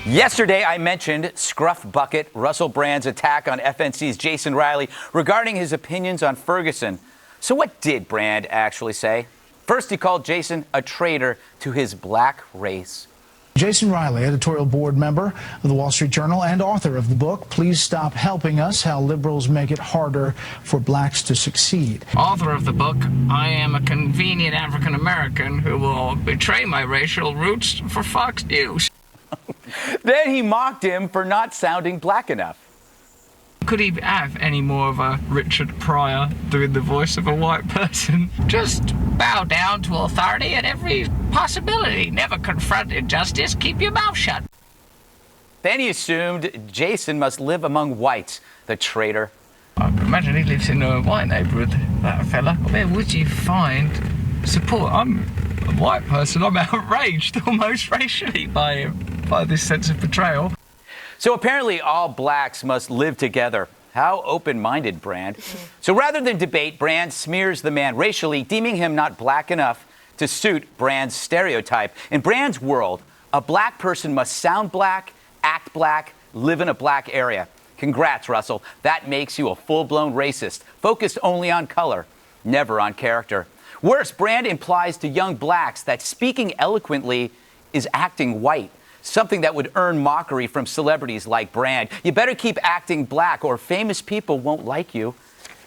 Yesterday, I mentioned Scruff Bucket Russell Brand's attack on FNC's Jason Riley regarding his opinions on Ferguson. So what did Brand actually say? First, he called Jason a traitor to his black race. Jason Riley, editorial board member of the Wall Street Journal and author of the book, Please Stop Helping Us, How Liberals Make It Harder for Blacks to Succeed. Author of the book, I am a convenient African American who will betray my racial roots for Fox News. Then he mocked him for not sounding black enough. Could he have any more of a Richard Pryor doing the voice of a white person? Just bow down to authority at every possibility. Never confront injustice. Keep your mouth shut. Then he assumed Jason must live among whites, the traitor. I imagine he lives in a white neighborhood, that fella. Where would you find support? I'm a white person. I'm outraged almost racially by this sense of betrayal. So apparently all blacks must live together. How open-minded, Brand. So rather than debate, Brand smears the man racially, deeming him not black enough to suit Brand's stereotype. In Brand's world, a black person must sound black, act black, live in a black area. Congrats, Russell. That makes you a full-blown racist, focused only on color, never on character. Worse, Brand implies to young blacks that speaking eloquently is acting white. Something that would earn mockery from celebrities like Brand. You better keep acting black or famous people won't like you.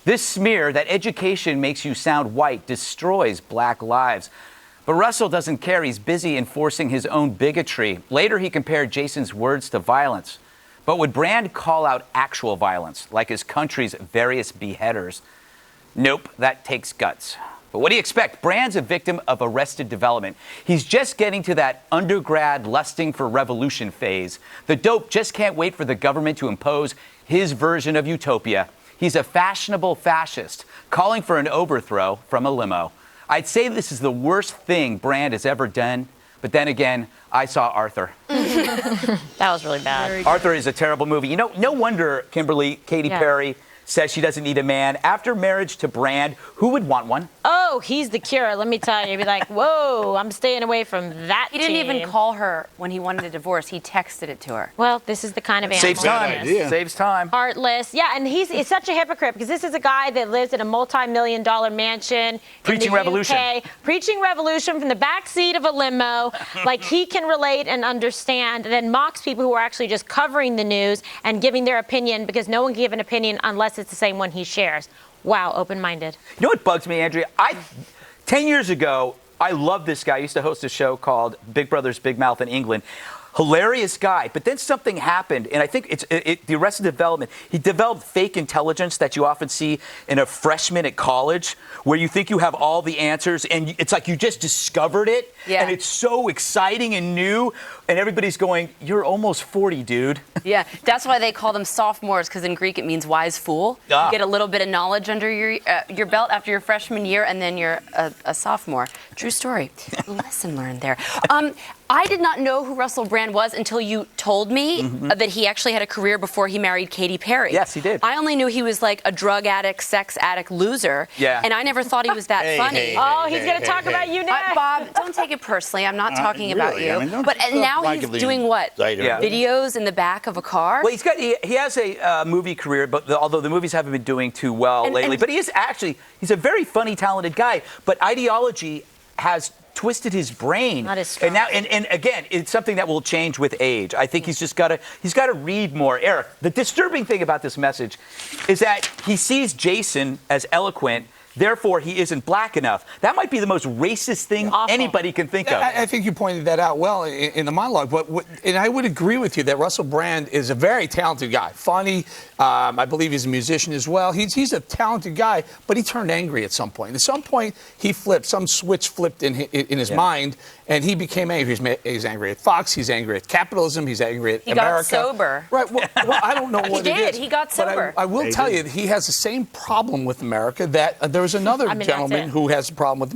This smear that education makes you sound white destroys black lives. But Russell doesn't care. He's busy enforcing his own bigotry. Later, he compared Jason's words to violence. But would Brand call out actual violence, like his country's various beheaders? Nope, that takes guts. But what do you expect? Brand's a victim of arrested development. He's just getting to that undergrad lusting for revolution phase. The dope just can't wait for the government to impose his version of utopia. He's a fashionable fascist, calling for an overthrow from a limo. I'd say this is the worst thing Brand has ever done. But then again, I saw Arthur. That was really bad. Arthur is a terrible movie. You know, no wonder, Kimberly, Katy Perry says she doesn't need a man. After marriage to Brand, who would want one? Oh, he's the cure. Let me tell you. He'd be like, whoa, I'm staying away from that He didn't even call her when he wanted a divorce. He texted it to her. Well, this is the kind of animal. Saves time. Saves time. Heartless. Yeah, and he's such a hypocrite because this is a guy that lives in a multi-million-dollar mansion Preaching in the revolution. UK, preaching revolution from the back seat of a limo. Like he can relate and understand, and then mocks people who are actually just covering the news and giving their opinion because no one can give an opinion unless it's the same one he shares. Wow, open-minded. You know what bugs me, Andrea? 10 years ago, I loved this guy. I used to host a show called Big Brother's Big Mouth in England. Hilarious guy. But then something happened, and I think it's the Arrested Development. He developed fake intelligence that you often see in a freshman at college, where you think you have all the answers, and it's like you just discovered it, and it's so exciting and new, and everybody's going, you're almost 40, dude. Yeah, that's why they call them sophomores, because in Greek it means wise fool. You get a little bit of knowledge under your belt after your freshman year, and then you're a sophomore. True story. Lesson learned there. I did not know who Russell Brand was until you told me that he actually had a career before he married Katy Perry. Yes, he did. I only knew he was like a drug addict, sex addict loser. Yeah. And I never thought he was that funny. He's going to talk about you now. Bob, don't take it personally. I'm not talking about you. I mean, but now he's doing what? Videos in the back of a car? Well, he has a movie career, but although the movies haven't been doing too well lately. But he's a very funny, talented guy. But ideology has twisted his brain. Not as strong. And now, and again, it's something that will change with age. I think he's got to read more. Eric, the disturbing thing about this message is that he sees Jason as eloquent. Therefore, he isn't black enough. That might be the most racist thing anybody can think of. I think you pointed that out well in the monologue. And I would agree with you that Russell Brand is a very talented guy. Funny. I believe he's a musician as well. He's a talented guy, but he turned angry at some point. At some point, he flipped. Some switch flipped in his mind, and he became angry. He's angry at Fox. He's angry at capitalism. He's angry at America. He got sober. Right. Well, I don't know what it is. He got sober. But I will tell you that he has the same problem with America that there was another gentleman who has a problem with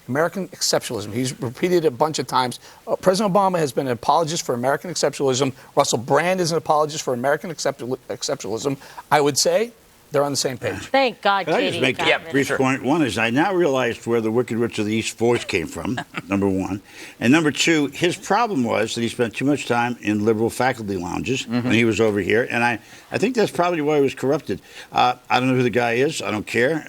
American exceptionalism. He's repeated it a bunch of times. President Obama has been an apologist for American exceptionalism. Russell Brand is an apologist for American exceptionalism. I would say They're on the same page. Thank God, Can I Katie. just make got Yeah, rid of brief sure. point? One is I now realized where the Wicked Witch of the East voice came from, number one. And number two, his problem was that he spent too much time in liberal faculty lounges when he was over here. And I think that's probably why he was corrupted. I don't know who the guy is. I don't care.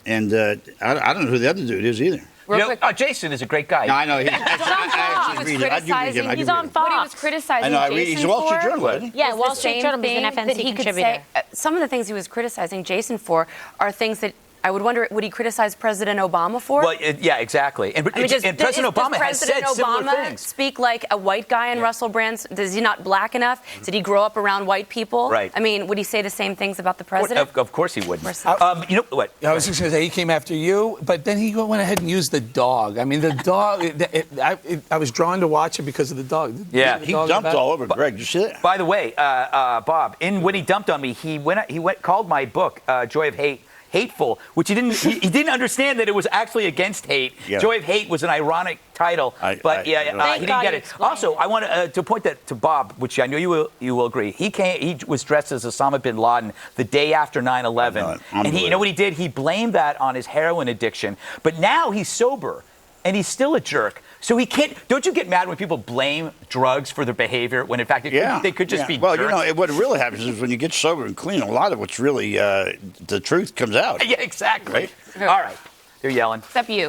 And I don't know who the other dude is either. Real You know, quick. Jason is a great guy. No, I know. He was criticizing. He's on What he Fox. was criticizing I know. I read, Jason he's a Wall Street for Journal, isn't he? Yeah, was Wall the Street same Journal was an thing FNC that he could contributor. say. Some of the things he was criticizing Jason for are things that I would wonder, would he criticize President Obama for? Well, yeah, exactly. And, I mean, and President Obama has said President similar Obama things. speak like a white guy in Russell Brand's? Is he not black enough? Did he grow up around white people? Right. I mean, would he say the same things about the president? Of course he wouldn't. course. You know what? I was just going to say he came after you, but then he went ahead and used the dog. I mean, the dog. I was drawn to watch it because of the dog. Yeah. The He dog dumped about- all over Greg. Did you see that? By the way, Bob, when he dumped on me, he called my book Joy of Hate hateful, which he didn't understand that it was actually against hate. Yeah. Joy of Hate was an ironic title, but he didn't get it. Also, I want to point that to Bob, which I know you will agree. He was dressed as Osama bin Laden the day after 9/11, and you know what he did? He blamed that on his heroin addiction. But now he's sober, and he's still a jerk. So he can't. Don't you get mad when people blame drugs for their behavior when in fact they could just be? Well, jerks? you know what really happens is when you get sober and clean, a lot of what's really the truth comes out. Yeah, exactly. Right? All right, they're yelling. Except you.